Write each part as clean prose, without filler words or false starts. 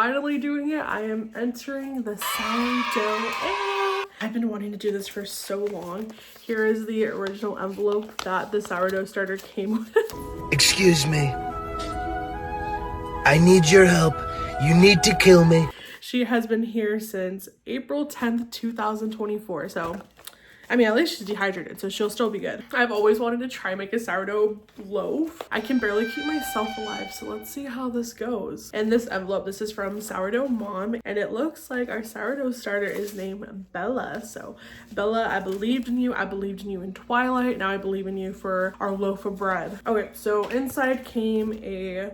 finally doing it. I am entering the sourdough era. I've been wanting to do this for so long. Here is the original envelope that the sourdough starter came with. Excuse me. I need your help. You need to kill me. She has been here since April 10th, 2024. So, I mean, at least she's dehydrated, so she'll still be good. I've always wanted to try make a sourdough loaf. I can barely keep myself alive, so let's see how this goes. And this envelope, this is from Sourdough Mom, and it looks like our sourdough starter is named Bella. So, Bella, I believed in you. I believed in you in Twilight. Now I believe in you for our loaf of bread. Okay, so inside came a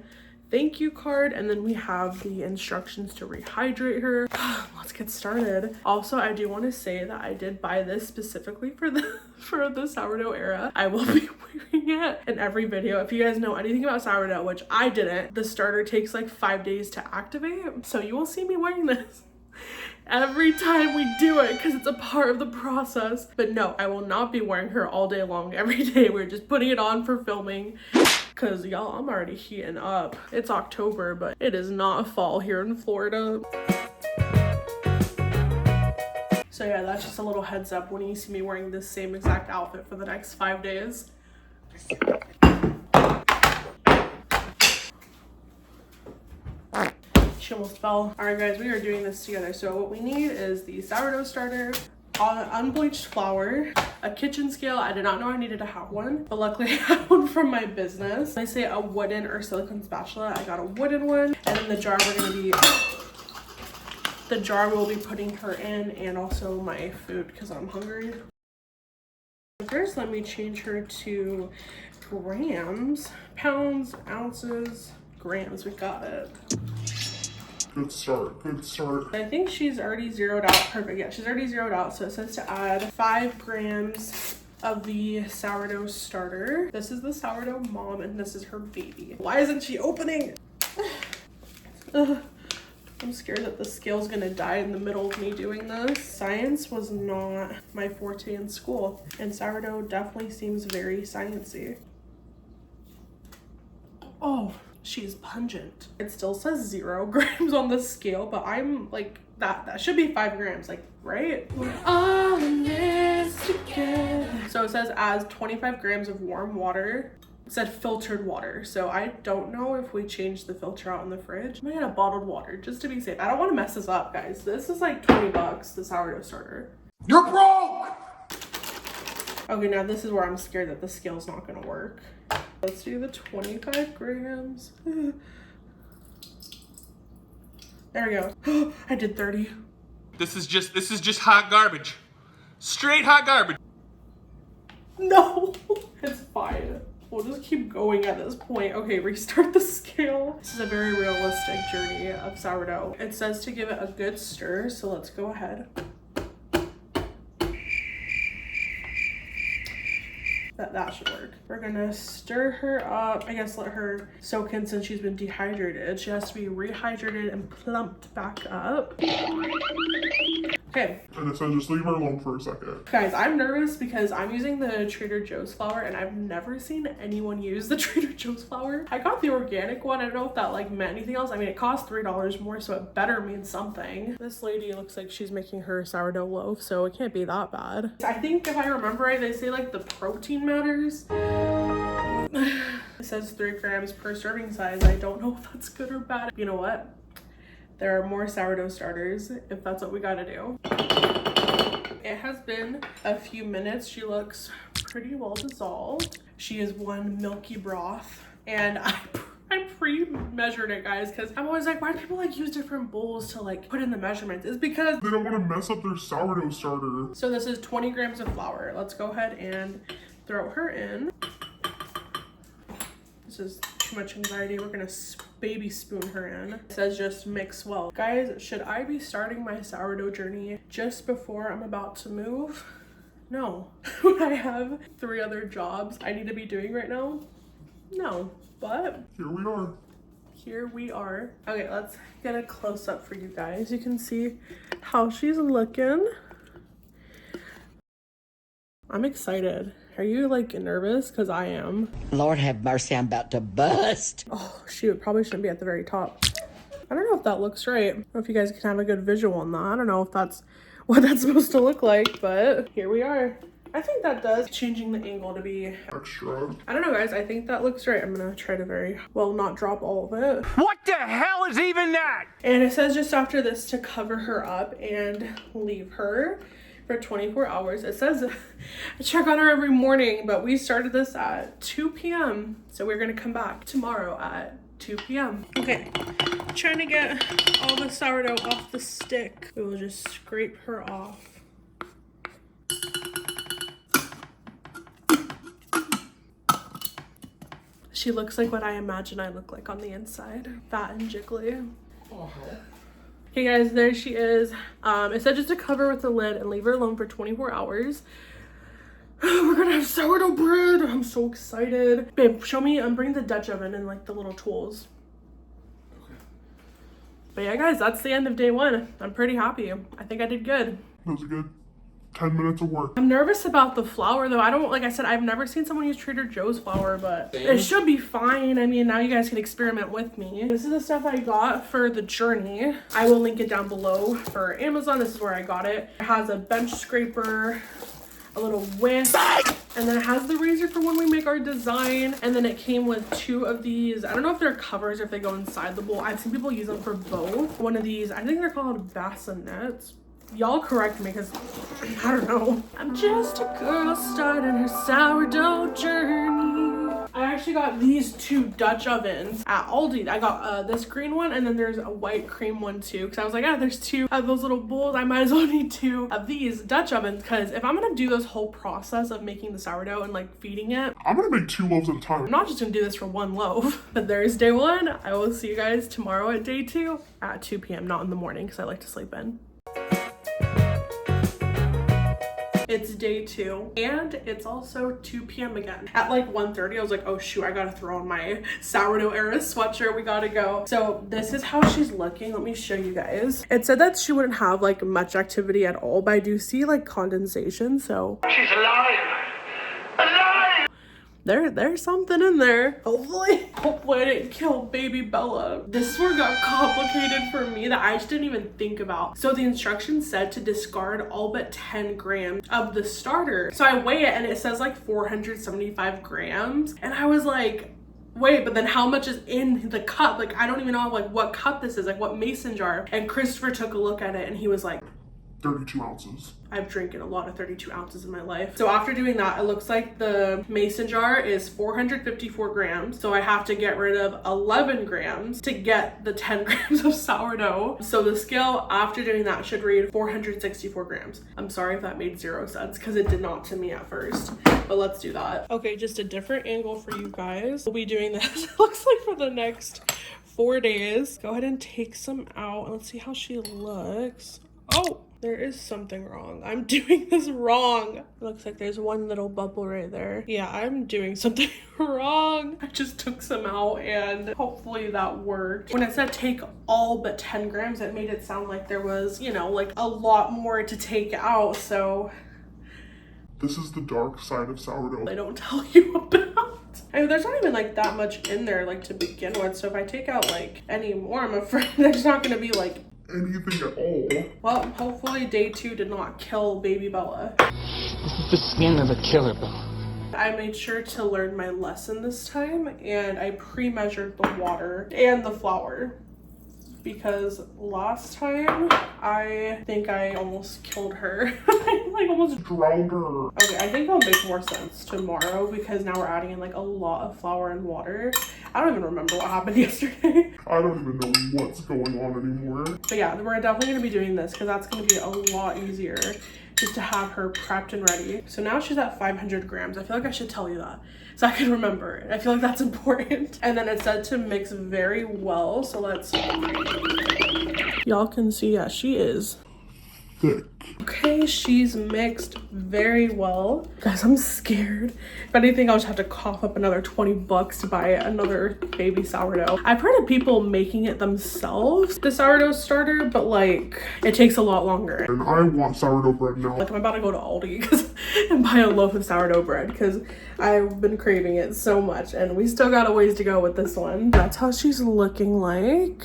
thank you card, and then we have the instructions to rehydrate her. Let's get started. Also, I do want to say that I did buy this specifically for the sourdough era. I will be wearing it in every video. If you guys know anything about sourdough, which I didn't, the starter takes like 5 days to activate, so you will see me wearing this every time we do it because it's a part of the process. But no, I will not be wearing her all day long every day. We're just putting it on for filming. Cause y'all, I'm already heating up. It's October, but it is not fall here in Florida. So yeah, that's just a little heads up when you see me wearing this same exact outfit for the next 5 days. She almost fell. All right guys, we are doing this together. So what we need is the sourdough starter, unbleached flour, a kitchen scale. I did not know I needed to have one, but luckily I have one from my business. I say a wooden or silicone spatula. I got a wooden one. And then the jar we'll be putting her in, and also my food because I'm hungry. First, let me change her to grams, pounds, ounces, grams. We got it. Good start, good start. I think she's already zeroed out. Perfect, yeah, she's already zeroed out. So it says to add 5 grams of the sourdough starter. This is the sourdough mom, and this is her baby. Why isn't she opening? I'm scared that the scale's gonna die in the middle of me doing this. Science was not my forte in school, and sourdough definitely seems very sciencey. Oh. She's pungent. It still says 0 grams on the scale, but I'm like, that should be 5 grams, like, right? We're all in this together. So it says as 25 grams of warm water. It said filtered water, so I don't know if we changed the filter out in the fridge. I'm gonna get a bottled water just to be safe. I don't want to mess this up, guys. This is like 20 bucks, the sourdough starter. You're broke! Okay, now this is where I'm scared that the scale's not gonna work. Let's do the 25 grams. There we go. I did 30. This is just hot garbage. Straight hot garbage. No, it's fine. We'll just keep going at this point. Okay, restart the scale. This is a very realistic journey of sourdough. It says to give it a good stir, so let's go ahead. That should work. We're gonna stir her up. I guess let her soak in since she's been dehydrated. She has to be rehydrated and plumped back up. Okay. And it said just leave her alone for a second. Guys, I'm nervous because I'm using the Trader Joe's flour, and I've never seen anyone use the Trader Joe's flour. I got the organic one. I don't know if that like meant anything else. I mean, it cost $3 more, so it better mean something. This lady looks like she's making her sourdough loaf, so it can't be that bad. I think if I remember right, they say like the protein matters. It says 3 grams per serving size. I don't know if that's good or bad. You know what? There are more sourdough starters if that's what we gotta do. It has been a few minutes. She looks pretty well dissolved. She is one milky broth, and I pre-measured it, guys, because I'm always like, why do people like use different bowls to like put in the measurements? It's because they don't want to mess up their sourdough starter. So this is 20 grams of flour. Let's go ahead and throw her in. This is too much anxiety. We're gonna baby spoon her in. It says just mix well. Guys, should I be starting my sourdough journey just before I'm about to move? No. I have 3 other jobs I need to be doing right now? No, but here we are. Here we are. Okay, let's get a close-up for you guys. You can see how she's looking. I'm excited. Are you like nervous? Because I am. Lord have mercy, I'm about to bust. Oh shoot, probably shouldn't be at the very top. I don't know if that looks right. I don't know if you guys can have a good visual on that. I don't know if that's what that's supposed to look like, but here we are. I think that does. Changing the angle to be Extra. I don't know, guys. I think that looks right. I'm gonna try to not drop all of it. What the hell is even that? And it says just after this to cover her up and leave her for 24 hours. It says I check on her every morning, but we started this at 2 p.m. So we're gonna come back tomorrow at 2 p.m. Okay, trying to get all the sourdough off the stick. We will just scrape her off. She looks like what I imagine I look like on the inside. Fat and jiggly. Okay guys, there she is. It said just to cover with the lid and leave her alone for 24 hours. We're gonna have sourdough bread. I'm so excited. Babe, show me, bring the Dutch oven and like the little tools. Okay. But yeah guys, that's the end of day 1. I'm pretty happy. I think I did good. That was a good 10 minutes of work. I'm nervous about the flour though. Like I said, I've never seen someone use Trader Joe's flour, but it should be fine. I mean, now you guys can experiment with me. This is the stuff I got for the journey. I will link it down below for Amazon. This is where I got it. It has a bench scraper, a little whisk, and then it has the razor for when we make our design. And then it came with 2 of these. I don't know if they're covers or if they go inside the bowl. I've seen people use them for both. One of these, I think they're called bassinets. Y'all correct me because I don't know. I'm just a girl starting her sourdough journey. I actually got these 2 Dutch ovens at Aldi. I got this green one and then there's a white cream one too. Because I was like, there's 2 of those little bowls. I might as well need 2 of these Dutch ovens because if I'm going to do this whole process of making the sourdough and like feeding it, I'm gonna make 2 loaves at a time. I'm not just going to do this for 1 loaf. But there's day 1. I will see you guys tomorrow at day 2 at 2 p.m. Not in the morning because I like to sleep in. It's day 2 and it's also 2 p.m. again. At like 1:30, I was like, oh shoot, I gotta throw on my Sourdough Era sweatshirt. We gotta go. So this is how she's looking. Let me show you guys. It said that she wouldn't have like much activity at all, but I do see like condensation. So She's alive! Alive! there's something in there. Hopefully I didn't kill baby Bella. This is where it got complicated for me that I just didn't even think about. So the instructions said to discard all but 10 grams of the starter. So I weigh it and it says like 475 grams. And I was like, wait, but then how much is in the cup? Like, I don't even know like what cup this is, like what mason jar. And Christopher took a look at it and he was like, 32 ounces. I've drinking a lot of 32 ounces in my life. So after doing that, it looks like the mason jar is 454 grams. So I have to get rid of 11 grams to get the 10 grams of sourdough. So the scale after doing that should read 464 grams. I'm sorry if that made 0 sense because it did not to me at first, but let's do that. Okay, just a different angle for you guys. We'll be doing this, it looks like for the next 4 days. Go ahead and take some out and let's see how she looks. Oh, there is something wrong. I'm doing this wrong. It looks like there's one little bubble right there. Yeah, I'm doing something wrong. I just took some out and hopefully that worked. When it said take all but 10 grams, it made it sound like there was, you know, like a lot more to take out. So This is the dark side of sourdough. they don't tell you about. I mean, there's not even like that much in there like to begin with. So if I take out like any more, I'm afraid there's not gonna be like Anything at all. well, hopefully day 2 did not kill baby Bella. This is the skin of a killer, Bella. I made sure to learn my lesson this time and I pre-measured the water and the flour because last time I think I almost killed her. Like almost Drowned her. Okay, I think it'll make more sense tomorrow because now we're adding in like a lot of flour and water. I don't even remember what happened yesterday. I don't even know what's going on anymore. But yeah, we're definitely gonna be doing this because that's gonna be a lot easier just to have her prepped and ready. So now she's at 500 grams. I feel like I should tell you that so I can remember. I feel like that's important. And then it said to mix very well. So let's, y'all can see, yeah, she is Thick. okay. She's mixed very well. Guys, I'm scared. If anything, I'll just have to cough up another 20 bucks to buy another baby sourdough. I've heard of people making it themselves, the sourdough starter, but like it takes a lot longer. And I want sourdough bread now. Like I'm about to go to Aldi and buy a loaf of sourdough bread because I've been craving it so much and we still got a ways to go with this one. That's how she's looking like.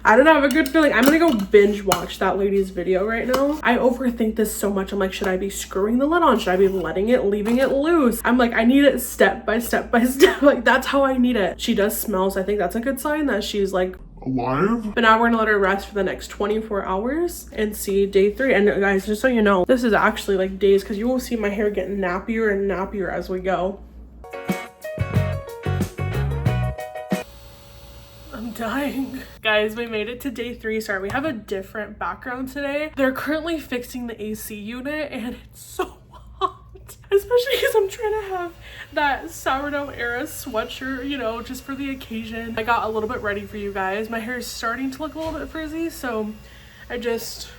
I don't have a good feeling. I'm gonna go binge watch that lady's video right now. I overthink this so much. I'm like, should I be screwing the lid on? Should I be letting it, leaving it loose? I'm like, I need it step by step by step. Like, that's how I need it. She does smell, so I think that's a good sign that she's like alive. But now we're gonna let her rest for the next 24 hours and see day 3. And guys, just so you know, this is actually like days, because you will see my hair get nappier and nappier as we go. I'm dying. Guys, we made it to day 3. Sorry, we have a different background today. They're currently fixing the AC unit and it's so hot. Especially because I'm trying to have that Sourdough Era sweatshirt, you know, just for the occasion. I got a little bit ready for you guys. My hair is starting to look a little bit frizzy, so I just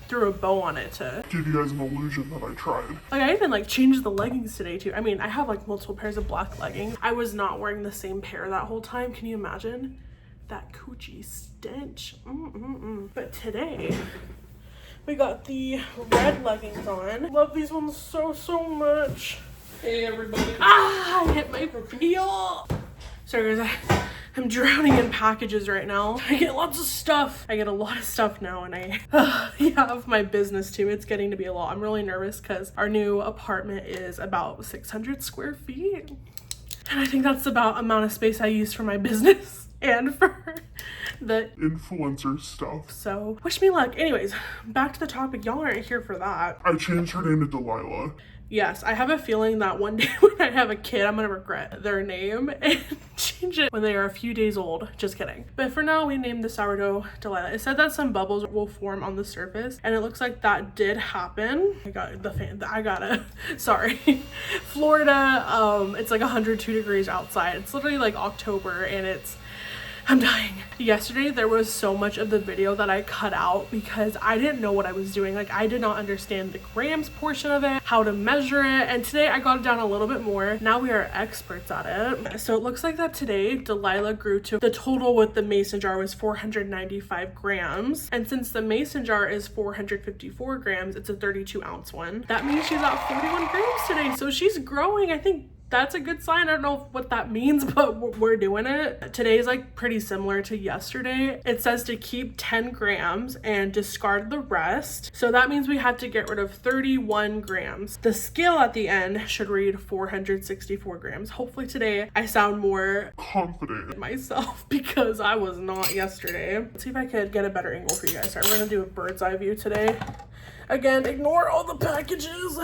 threw a bow on it to give you guys an illusion that I tried. like, I even like changed the leggings today too. I mean, I have like multiple pairs of black leggings. I was not wearing the same pair that whole time. Can you imagine that coochie stench? But today we got the red leggings on. Love these ones so much. Hey everybody. I hit my peel. Sorry guys, I'm drowning in packages right now. I get lots of stuff. I get a lot of stuff now, and I have my business too. It's getting to be a lot. I'm really nervous because our new apartment is about 600 square feet. And I think that's about amount of space I use for my business and for the influencer stuff. So wish me luck. Anyways, back to the topic. Y'all aren't here for that. I changed her name to Delilah. Yes, I have a feeling that one day when I have a kid, I'm gonna regret their name and change it when they are a few days old. Just kidding. But for now, we named the sourdough Delilah. It said that some bubbles will form on the surface, and it looks like that did happen. I got the fan. I got it. Sorry. Florida, it's like 102 degrees outside. It's literally like October, and I'm dying. Yesterday, there was so much of the video that I cut out because I didn't know what I was doing. Like, I did not understand the grams portion of it, how to measure it. And today I got it down a little bit more. Now we are experts at it. So it looks like that today, Delilah grew to the total with the mason jar was 495 grams. And since the mason jar is 454 grams, it's a 32 ounce one. That means she's at 41 grams today. So she's growing. I think that's a good sign. I don't know what that means, but we're doing it. Today is like pretty similar to yesterday. It says to keep 10 grams and discard the rest. So that means we had to get rid of 31 grams. The scale at the end should read 464 grams. Hopefully today I sound more confident in myself because I was not yesterday. Let's see if I could get a better angle for you guys. Sorry, we're gonna do a bird's eye view today. Again, ignore all the packages.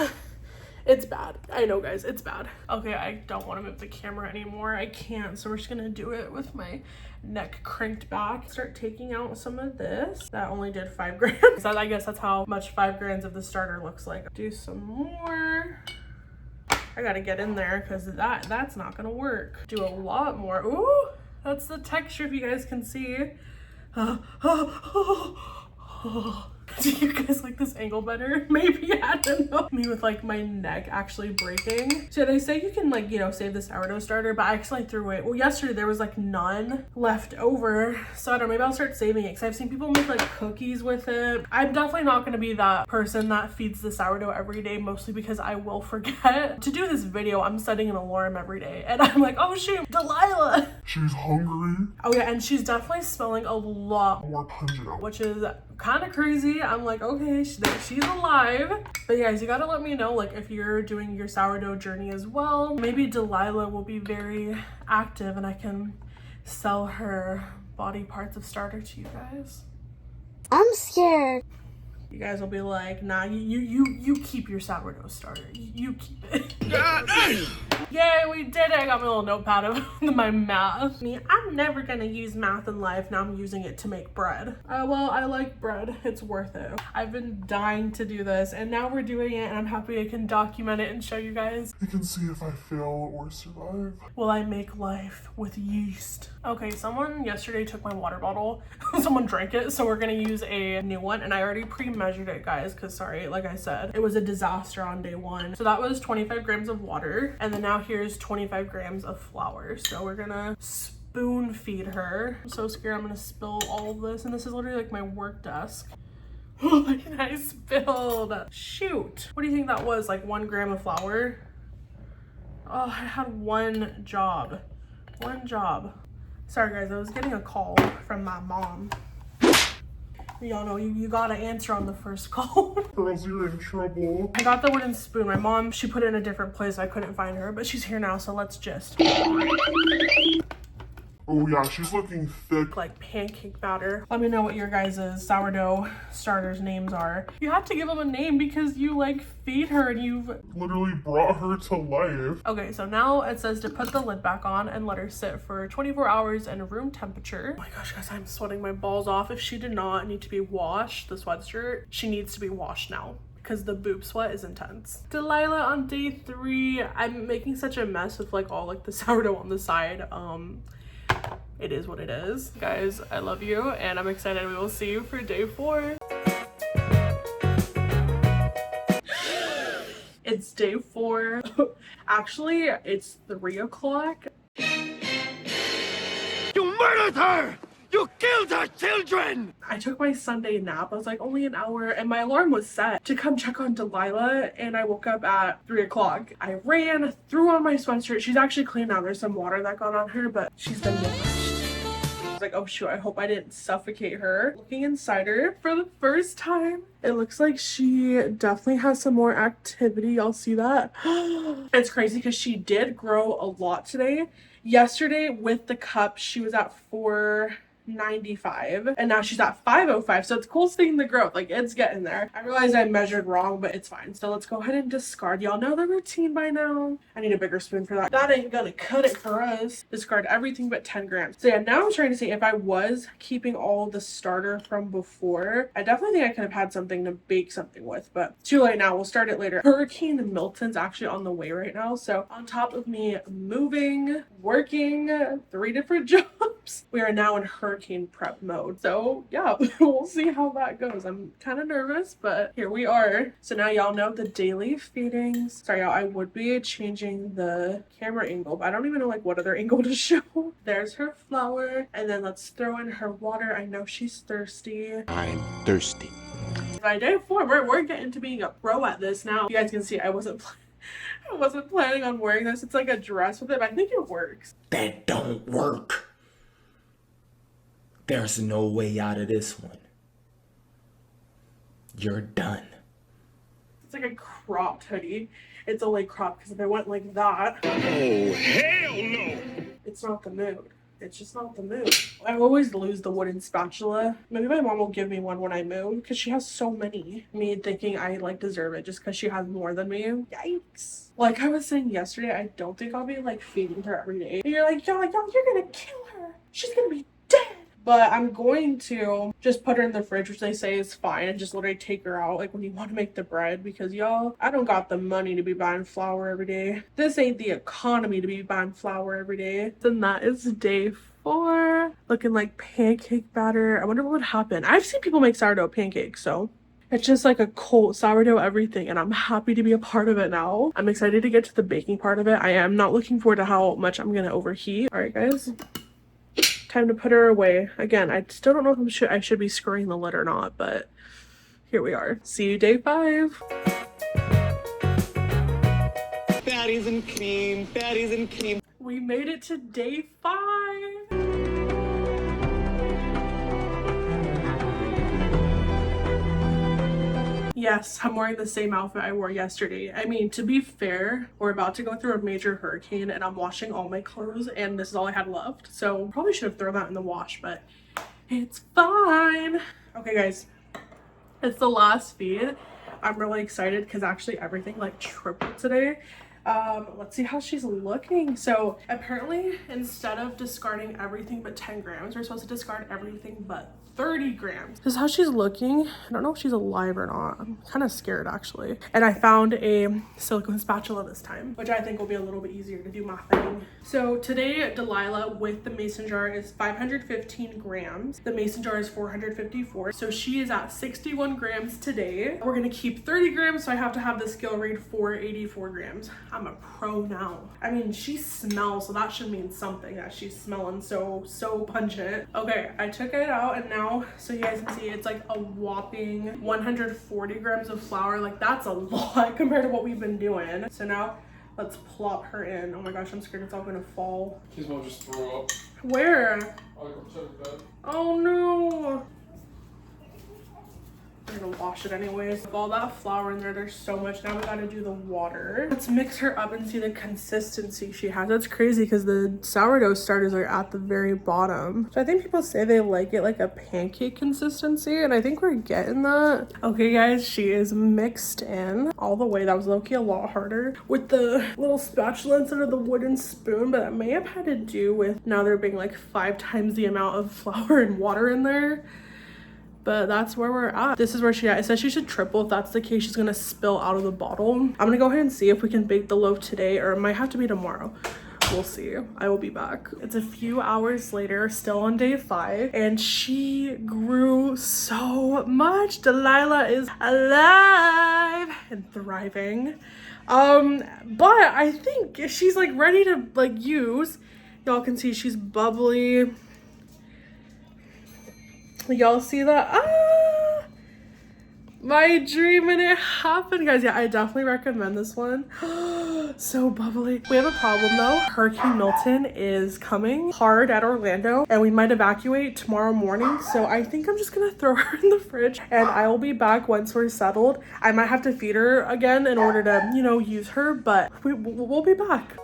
It's bad. I know, guys, it's bad. Okay, I don't want to move the camera anymore. I can't, so we're just gonna do it with my neck cranked back. Start taking out some of this. That only did 5 grams. I guess that's how much 5 grams of the starter looks like. Do some more. I gotta get in there because that's not gonna work. Do a lot more. Ooh, that's the texture if you guys can see. Do you guys like this angle better? Maybe, I don't know. Me with like my neck actually breaking. So they say you can like, you know, save the sourdough starter, but I actually threw away. Well, yesterday there was like none left over. So I don't know, maybe I'll start saving it because I've seen people make like cookies with it. I'm definitely not gonna be that person that feeds the sourdough every day, mostly because I will forget. To do this video, I'm setting an alarm every day and I'm like, oh shoot, Delilah. She's hungry. Oh yeah, and she's definitely smelling a lot more pungent, which is kind of crazy. I'm like, okay, she's alive. But yeah, guys, you gotta let me know like if you're doing your sourdough journey as well. Maybe Delilah will be very active and I can sell her body parts of starter to you guys. I'm scared. You guys will be like, nah, you keep your sourdough starter. You keep it. Yay, we did it. I got my little notepad of my math. I'm never gonna use math in life. Now I'm using it to make bread. Well, I like bread. It's worth it. I've been dying to do this and now we're doing it and I'm happy I can document it and show you guys. You can see if I fail or survive. Will I make life with yeast? Okay, someone yesterday took my water bottle. Someone drank it, so we're gonna use a new one and I already pre-measured it, guys, because sorry, like I said, it was a disaster on day 1. So that was 25 grams of water and then now here's 25 grams of flour. So we're gonna spoon feed her. I'm so scared I'm gonna spill all of this, and this is literally like my work desk. And I spilled. Shoot. What do you think that was? Like 1 gram of flour? Oh, I had one job. Sorry guys, I was getting a call from my mom. Y'all know you gotta answer on the first call. Girls, you're in trouble. I got the wooden spoon. My mom, she put it in a different place. I couldn't find her, but she's here now, so let's just. Oh yeah, she's looking thick. Like pancake batter. Let me know what your guys' sourdough starters names are. You have to give them a name because you like feed her and you've Literally brought her to life. Okay, so now it says to put the lid back on and let her sit for 24 hours in room temperature. Oh my gosh, guys, I'm sweating my balls off. If she did not need to be washed, the sweatshirt, she needs to be washed now because the boob sweat is intense. Delilah on day 3. I'm making such a mess with like all like the sourdough on the side. It is what it is. Guys, I love you and I'm excited. We will see you for day 4. It's day 4. Actually, it's 3 o'clock. You murdered her! You killed her children! I took my Sunday nap. I was like only an hour and my alarm was set to come check on Delilah and I woke up at 3 o'clock. I ran, threw on my sweatshirt. She's actually clean now. There's some water that got on her, but she's been washed. I was like, oh shoot, I hope I didn't suffocate her. Looking inside her for the first time, it looks like she definitely has some more activity. Y'all see that? It's crazy because she did grow a lot today. Yesterday with the cup, she was at 495 and now she's at 505, so it's cool seeing the growth. Like, it's getting there. I realized I measured wrong, but it's fine. So let's go ahead and discard. Y'all know the routine by now. I need a bigger spoon for that. That ain't gonna cut it for us. Discard everything but 10 grams. So yeah, now I'm trying to see if I was keeping all the starter from before. I definitely think I could have had something to bake something with, but too late now. We'll start it later. Hurricane Milton's actually on the way right now, so on top of me moving, working 3 different jobs, we are now in hurricane prep mode. So yeah, we'll see how that goes. I'm kind of nervous, but here we are. So now y'all know the daily feedings. Sorry y'all, I would be changing the camera angle, but I don't even know like what other angle to show. There's her flour, and then let's throw in her water. I know she's thirsty. I'm thirsty. By day 4, we're getting to being a pro at this now. You guys can see I wasn't planning on wearing this. It's like a dress with it, but I think it works. That don't work. There's no way out of this one. You're done. It's like a cropped hoodie. It's only cropped because if I went like that, Oh, hell no! it's not the mood. It's just not the mood. I always lose the wooden spatula. Maybe my mom will give me one when I move because she has so many. Me thinking I like deserve it just because she has more than me. Yikes. Like I was saying yesterday, I don't think I'll be like feeding her every day. And you're like, yo, you're gonna kill her. She's gonna be dead. But I'm going to just put her in the fridge, which they say is fine, and just literally take her out like when you want to make the bread, because y'all, I don't got the money to be buying flour every day. This ain't the economy to be buying flour every day. And that is day 4. Looking like pancake batter. I wonder what would happen. I've seen people make sourdough pancakes, so it's just like a cold sourdough everything, and I'm happy to be a part of it now. I'm excited to get to the baking part of it. I am not looking forward to how much I'm gonna overheat. All right, guys. Time to put her away. Again, I still don't know if I should be screwing the lid or not, but here we are. See you day 5. Fatties and cream, fatties and cream. We made it to day 5. Yes, I'm wearing the same outfit I wore yesterday. I mean, to be fair, we're about to go through a major hurricane and I'm washing all my clothes and this is all I had left. So probably should have thrown that in the wash, but it's fine. Okay, guys, it's the last feed. I'm really excited because actually everything like tripled today. Let's see how she's looking. So apparently instead of discarding everything but 10 grams, we're supposed to discard everything but 30 grams. This is how she's looking. I don't know if she's alive or not. I'm kind of scared actually. And I found a silicone spatula this time, which I think will be a little bit easier to do my thing. So today Delilah with the mason jar is 515 grams. The mason jar is 454. So she is at 61 grams today. We're gonna keep 30 grams, so I have to have the scale read 484 grams. I'm a pro now. I mean, she smells, so that should mean something that she's smelling so pungent. Okay, I took it out and now, so you guys can see it's like a whopping 140 grams of flour. Like that's a lot compared to what we've been doing. So now Let's plop her in. Oh my gosh, I'm scared it's all gonna fall. She's gonna just throw up. Where? I'll go to the bed. Oh no. I'm gonna wash it anyways. With all that flour in there, there's so much. Now we gotta do the water. Let's mix her up and see the consistency she has. That's crazy because the sourdough starters are at the very bottom. So I think people say they like it like a pancake consistency, and I think we're getting that. Okay guys, she is mixed in all the way. That was low-key a lot harder with the little spatula instead of the wooden spoon, but that may have had to do with now there being like 5 times the amount of flour and water in there. But that's where we're at. This is where she at. It says she should triple. If that's the case, she's gonna spill out of the bottle. I'm gonna go ahead and see if we can bake the loaf today, or it might have to be tomorrow. We'll see. I will be back. It's a few hours later, still on day 5, and she grew so much. Delilah is alive and thriving. But I think she's like ready to like use. Y'all can see she's bubbly. Y'all see that? Ah, my dream, and it happened, guys. Yeah, I definitely recommend this one. So bubbly. We have a problem though. Hurricane Milton is coming hard at Orlando, and we might evacuate tomorrow morning. So I think I'm just gonna throw her in the fridge, and I will be back once we're settled. I might have to feed her again in order to, you know, use her, but we'll be back.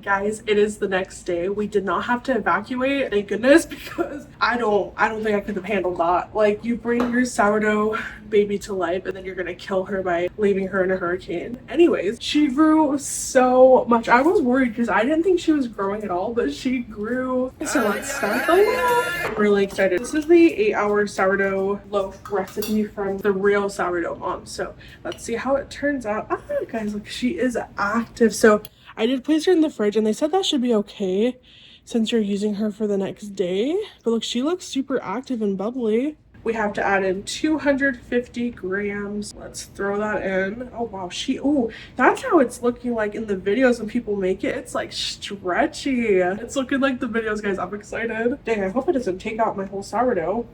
Guys, it is the next day. We did not have to evacuate, thank goodness, because I don't think I could have handled that. Like, you bring your sourdough baby to life and then you're gonna kill her by leaving her in a hurricane. Anyways, she grew so much. I was worried because I didn't think she was growing at all, but she grew. So let's start the loaf. I'm really excited. This is the 8-hour sourdough loaf recipe from the real sourdough mom. So let's see how it turns out. Ah, guys, look, she is active. So I did place her in the fridge and they said that should be okay since you're using her for the next day. But look, she looks super active and bubbly. We have to add in 250 grams. Let's throw that in. Oh wow, that's how it's looking like in the videos when people make it. It's like stretchy. It's looking like the videos, guys. I'm excited. Dang, I hope it doesn't take out my whole sourdough.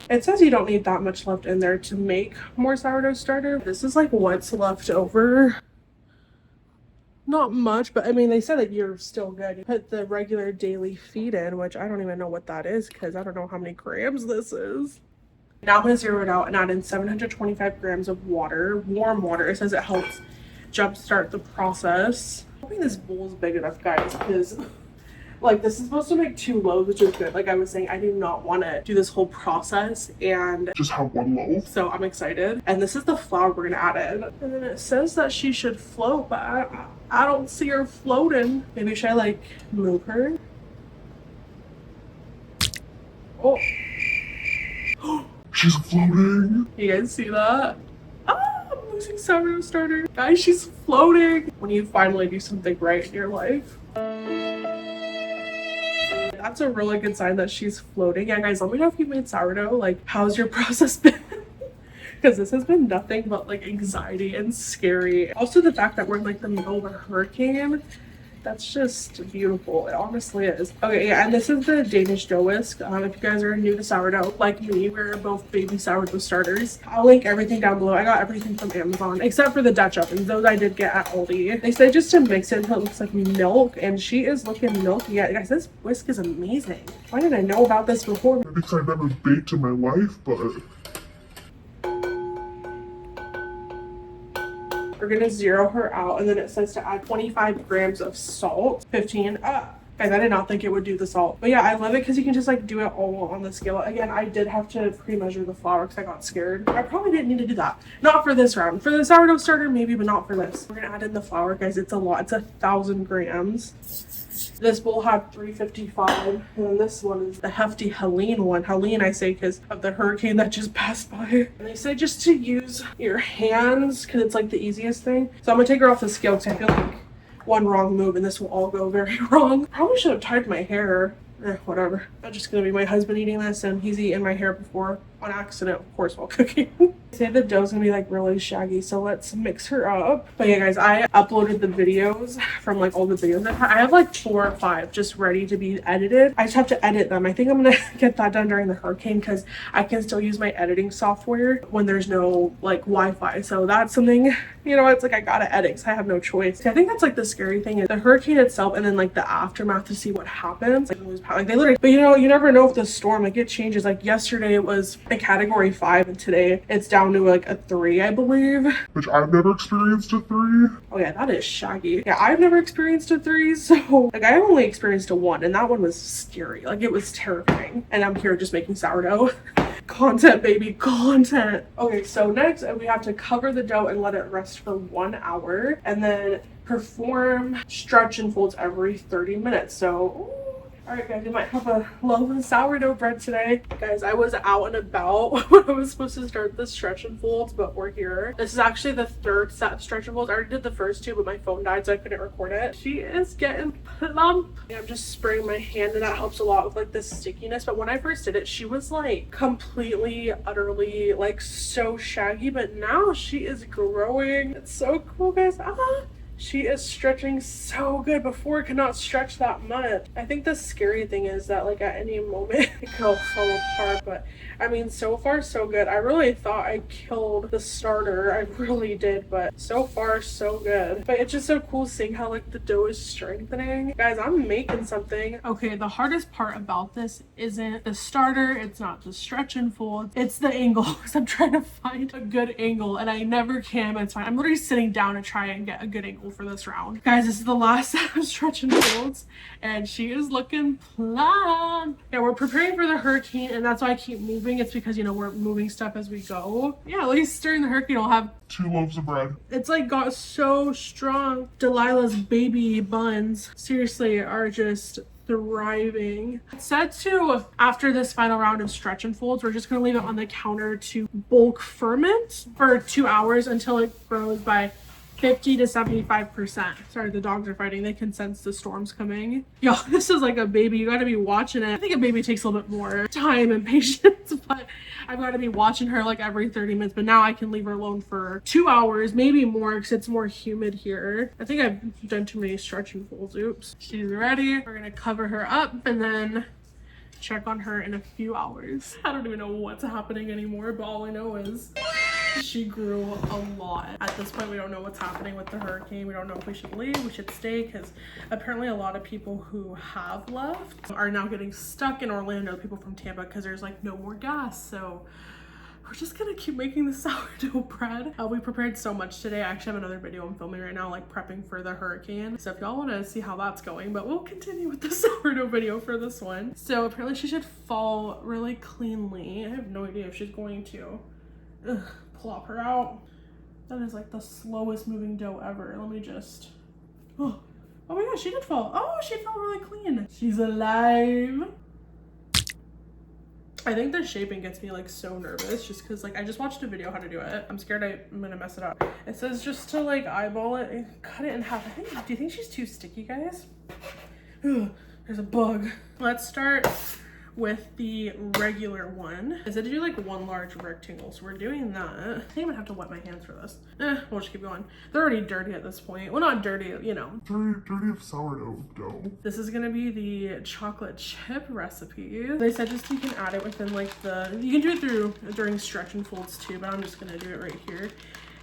It says you don't need that much left in there to make more sourdough starter. This is like what's left over. Not much, but I mean, they said that you're still good. You put the regular daily feed in, which I don't even know what that is because I don't know how many grams this is. Now I'm going to zero it out and add in 725 grams of water, warm water. It says it helps jumpstart the process. I'm hoping this bowl is big enough, guys, because like this is supposed to make 2 loaves, which is good. Like I was saying, I do not want to do this whole process and Just have 1 loaf. so I'm excited. And this is the flour we're gonna add in. And then it says that she should float, but I don't see her floating. Maybe should I like move her? Oh. She's floating. You guys see that? Ah, I'm losing sourdough starter. Guys, she's floating. When you finally do something right in your life. That's a really good sign that she's floating. Yeah, guys, let me know if you made sourdough. Like, how's your process been? Because this has been nothing but like anxiety and scary. Also, the fact that we're in like the middle of a hurricane, that's just beautiful. It honestly is. Okay, yeah, and this is the Danish dough whisk. If you guys are new to sourdough, like me, we're both baby sourdough starters. I'll link everything down below. I got everything from Amazon, except for the Dutch ovens. Those I did get at Aldi. They say just to mix it until it looks like milk, and she is looking milky. Yeah, guys, this whisk is amazing. Why didn't I know about this before? Maybe because I never baked in my life, but we're gonna zero her out, and then it says to add 25 grams of salt, 15. Guys, I did not think it would do the salt, but yeah, I love it because you can just like do it all on the scale. Again, I did have to pre-measure the flour because I got scared. I probably didn't need to do that. Not for this round. For the sourdough starter, maybe, but not for this. We're gonna add in the flour, guys. It's a lot. It's 1,000 grams. This bowl had 355, and then this one is the hefty Helene one. Helene, I say, because of the hurricane that just passed by. And they say just to use your hands because it's like the easiest thing. So I'm gonna take her off the scale because I feel like one wrong move and this will all go very wrong. Probably should have tied my hair. Whatever. I'm just gonna be my husband eating this, and he's eaten my hair before on accident, of course, while cooking. Say the dough's gonna be like really shaggy, so let's mix her up. But yeah guys, I uploaded the videos from like all the videos I have like 4 or 5 just ready to be edited. I just have to edit them. I think I'm gonna get that done during the hurricane because I can still use my editing software when there's no like Wi-Fi. So that's something, you know, it's like I gotta edit because I have no choice. I think that's like the scary thing is the hurricane itself and then like the aftermath to see what happens. Like they literally, but you know, you never know if the storm, like it changes. Like yesterday it was a category 5 and today it's down to like a 3, I believe. Which I've never experienced a 3. Oh yeah, that is shaggy. Yeah, I've never experienced a 3, so like I only experienced a 1 and that one was scary. Like it was terrifying. And I'm here just making sourdough. Content, baby, content. Okay, so next we have to cover the dough and let it rest for 1 hour and then perform stretch and folds every 30 minutes. So alright guys, we might have a loaf of sourdough bread today. Guys, I was out and about when I was supposed to start the stretch and folds, but we're here. This is actually the 3rd set of stretch and folds. I already did the first 2, but my phone died, so I couldn't record it. She is getting plump. Yeah, I'm just spraying my hand, and that helps a lot with like the stickiness. But when I first did it, she was like completely, utterly like so shaggy, but now she is growing. It's so cool, guys. She is stretching so good. Before it could not stretch that much. I think the scary thing is that like at any moment it could fall apart, but I mean so far so good. I really thought I killed the starter. I really did, but so far so good. But it's just so cool seeing how like the dough is strengthening. Guys, I'm making something. Okay, the hardest part about this isn't the starter, it's not the stretch and fold, it's the angle. Because I'm trying to find a good angle and I never can, but it's fine. I'm literally sitting down to try and get a good angle for this round. Guys, this is the last set of stretch and folds and she is looking plump. Yeah, we're preparing for the hurricane and that's why I keep moving. It's because, you know, we're moving stuff as we go. Yeah, at least during the hurricane I'll have 2 loaves of bread. it's like got so strong. Delilah's baby buns seriously are just thriving. It's said to, after this final round of stretch and folds, we're just going to leave it on the counter to bulk ferment for 2 hours until it grows by 50 to 75%. Sorry, the dogs are fighting. They can sense the storm's coming. Yo, this is like a baby. You got to be watching it. I think a baby takes a little bit more time and patience, but I've got to be watching her like every 30 minutes. But now I can leave her alone for 2 hours, maybe more, because it's more humid here. I think I've done too many stretch and folds. Oops. She's ready. We're going to cover her up and then check on her in a few hours. I don't even know what's happening anymore, but all I know is she grew a lot. At this point, we don't know what's happening with the hurricane. We don't know if we should leave, we should stay, because apparently a lot of people who have left are now getting stuck in Orlando, people from Tampa, because there's like no more gas. So we're just gonna keep making the sourdough bread. We prepared so much today. I actually have another video I'm filming right now, like prepping for the hurricane. So if y'all want to see how that's going, but we'll continue with the sourdough video for this one. So apparently she should fall really cleanly. I have no idea if she's going to. Ugh, plop her out. That is like the slowest moving dough ever. Let me just, oh my gosh, she did fall. Oh, she fell really clean. She's alive. I think the shaping gets me like so nervous just because like I just watched a video how to do it. I'm scared I'm gonna mess it up. It says just to like eyeball it and cut it in half. Do you think she's too sticky, guys? Ugh, there's a bug. Let's start with the regular one. I said to do like 1 large rectangle, so we're doing that. I think I'm gonna have to wet my hands for this. We'll just keep going. They're already dirty at this point. Well, not dirty, you know. Dirty of sourdough dough. This is gonna be the chocolate chip recipe. They said just you can add it within like you can do it during stretch and folds too, but I'm just gonna do it right here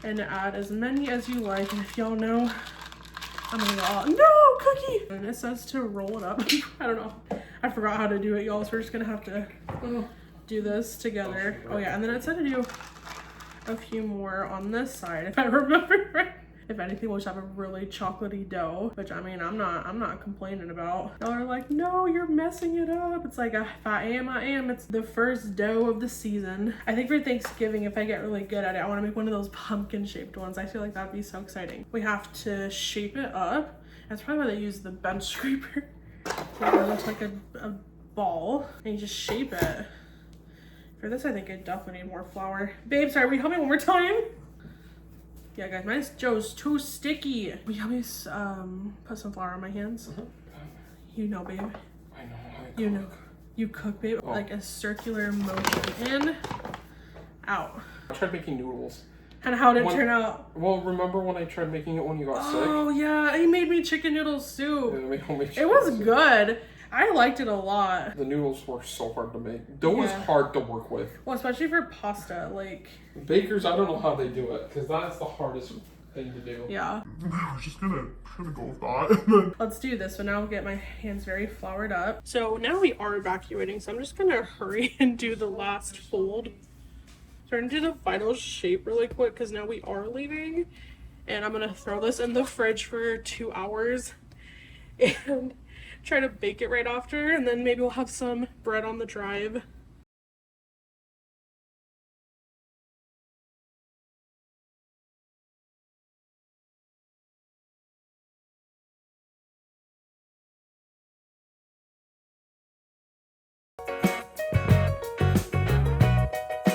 and add as many as you like. And if y'all know, I'm gonna go all, no, cookie! And it says to roll it up. I don't know. I forgot how to do it, y'all, so we're just gonna have to do this together. Oh yeah, and then it said to do a few more on this side, if I remember right. If anything, we'll just have a really chocolatey dough, which I mean, I'm not complaining about. Y'all are like, no, you're messing it up. It's like, if I am. It's the first dough of the season. I think for Thanksgiving, if I get really good at it, I want to make one of those pumpkin shaped ones. I feel like that'd be so exciting. We have to shape it up. That's probably why they use the bench scraper. So it looks like a ball, and you just shape it. For this, I think I definitely need more flour. Babe, sorry, will you help me one more time? Yeah, guys, my Joe's too sticky. Will you help me put some flour on my hands? You know, babe. I know. You know. You cook, babe. Like a circular motion. In, out. I tried making noodles. And how did it turn out? Well, remember when I tried making it when you got sick? Oh yeah, he made me chicken noodle soup. Yeah, It was good. I liked it a lot. The noodles were so hard to make. Dough was hard to work with. Well, especially for pasta, like. Bakers, I don't know how they do it, because that's the hardest thing to do. Yeah. I was just gonna go with that. Let's do this. So now I'll get my hands very floured up. So now we are evacuating, so I'm just gonna hurry and do the last fold. Turn to the final shape really quick, because now we are leaving. And I'm gonna throw this in the fridge for 2 hours. And try to bake it right after, and then maybe we'll have some bread on the drive.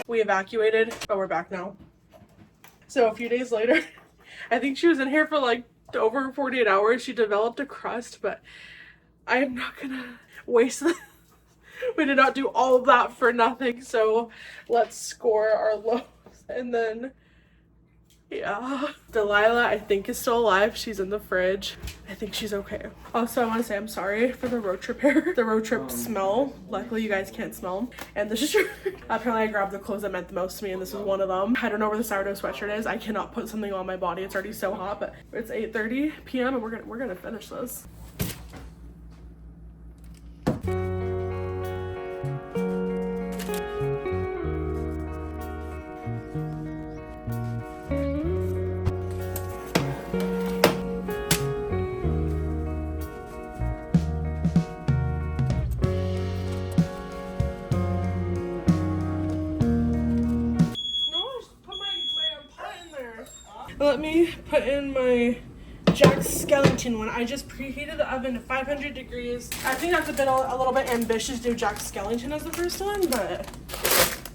We evacuated, but we're back now. So a few days later, I think she was in here for like over 48 hours. She developed a crust, but I am not gonna waste this. We did not do all of that for nothing, so let's score our loaves. And then, yeah. Delilah, I think, is still alive. She's in the fridge. I think she's okay. Also, I want to say I'm sorry for the road trip here. The road trip smell. Luckily, you guys can't smell. And this is true. Apparently, I grabbed the clothes that meant the most to me, and this was one of them. I don't know where the sourdough sweatshirt is. I cannot put something on my body. It's already so hot, but it's 8:30 p.m. and we're gonna finish this. Let me put in my Jack Skellington one. I just preheated the oven to 500 degrees. I think that's a little bit ambitious to do Jack Skellington as the first one, but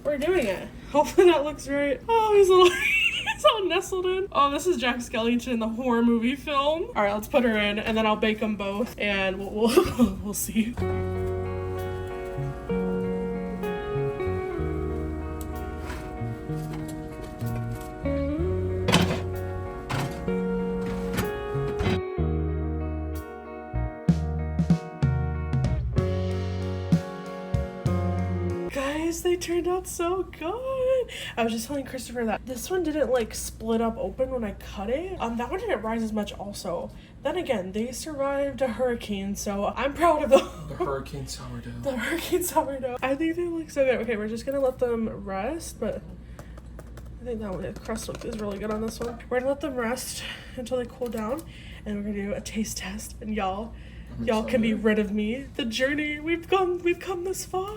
we're doing it. Hopefully that looks right. Oh, he's all nestled in. Oh, this is Jack Skellington, the horror movie film. All right, let's put her in, and then I'll bake them both, and we'll see. They turned out so good. I was just telling Christopher that this one didn't like split up open when I cut it. That one didn't rise as much also. Then again, they survived a hurricane, so I'm proud of them. The hurricane sourdough. The hurricane sourdough. I think they look so good. Okay, we're just gonna let them rest, but I think that one, the crust look is really good on this one. We're gonna let them rest until they cool down, and we're gonna do a taste test, and y'all can be rid of me. The journey, we've come this far.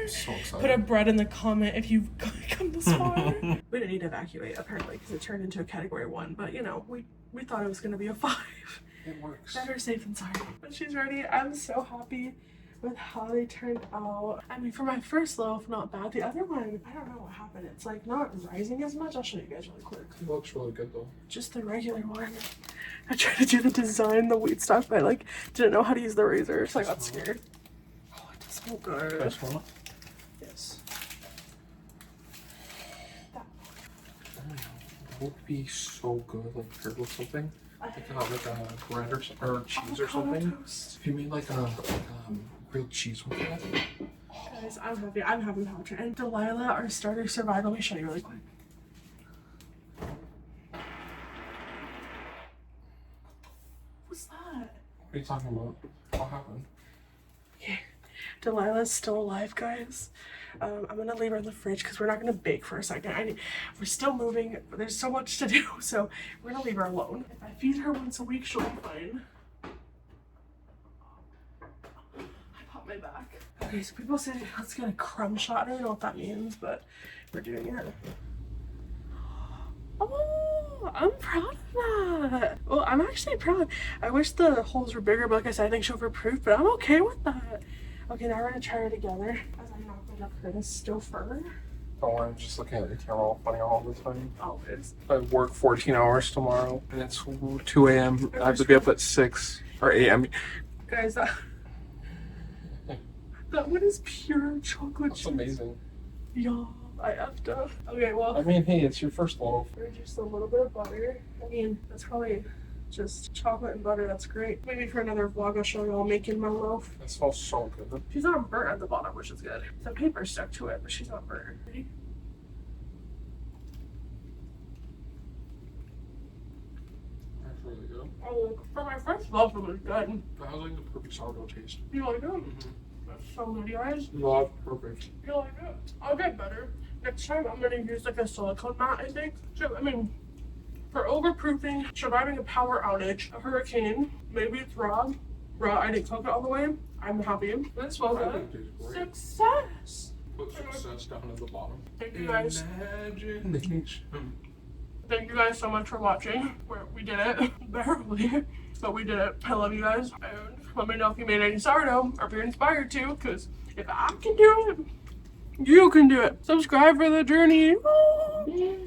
So excited. Put a bread in the comment if you've come this far. We didn't need to evacuate apparently because it turned into a category 1, but you know, we thought it was gonna be a 5. It works. Better safe than sorry. But she's ready. I'm so happy with how they turned out. I mean, for my first loaf, not bad. The other one, I don't know what happened. It's like not rising as much. I'll show you guys really quick. It looks really good though. Just the regular one. I tried to do the design, the wheat stuff, but I like didn't know how to use the razor, so I got scared. Oh, it does smell good. Can I smell it? Yes. That would be so good, like paired with something. Like a bread or cheese or something. If you made like a grilled cheese with that. Guys, I'm happy. I'm having powder. And Delilah, our starter, survived. Let me show you really quick. What's that? What are you talking about? What happened? Yeah. Delilah's still alive, guys. I'm gonna leave her in the fridge because we're not gonna bake for a second. We're still moving, but there's so much to do, so we're gonna leave her alone. If I feed her once a week, she'll be fine. I popped my back. Okay, so people say let's get a crumb shot. I don't know what that means, but we're doing it. Oh, I'm proud of that. Well, I'm actually proud. I wish the holes were bigger, but like I said, I think she'll overproof, but I'm okay with that. Okay, now we're gonna try her together. As I knock my up her to still fur. Oh, I'm just looking at the camera all funny all the time. Always. I work 14 hours tomorrow, and it's 2 a.m. I have to be up at 6 or 8 a.m. Guys, that one is pure chocolate That's cheese. amazing. Y'all. I effed up. Okay, well. I mean, hey, it's your first loaf. Or just a little bit of butter. I mean, that's probably just chocolate and butter. That's great. Maybe for another vlog, I'll show you all making my loaf. That smells so good. She's not burnt at the bottom, which is good. The paper stuck to it, but she's not burnt. Ready? That's really good. Oh, for my first loaf, it was good. That has like the perfect sourdough taste. You like it? That's so good, you guys. No, that's perfect. You like it? I'll get better. Next time, I'm gonna use like a silicone mat, I think. So, I mean, for overproofing, surviving a power outage, a hurricane, maybe it's raw. I didn't cook it all the way. I'm happy. This was I a think it tastes great. success. Put success down at the bottom. Thank you guys. Imagination. Thank you guys so much for watching. We did it. Barely. But we did it. I love you guys. And let me know if you made any sourdough or if you're inspired to, because if I can do it, you can do it. Subscribe for the journey.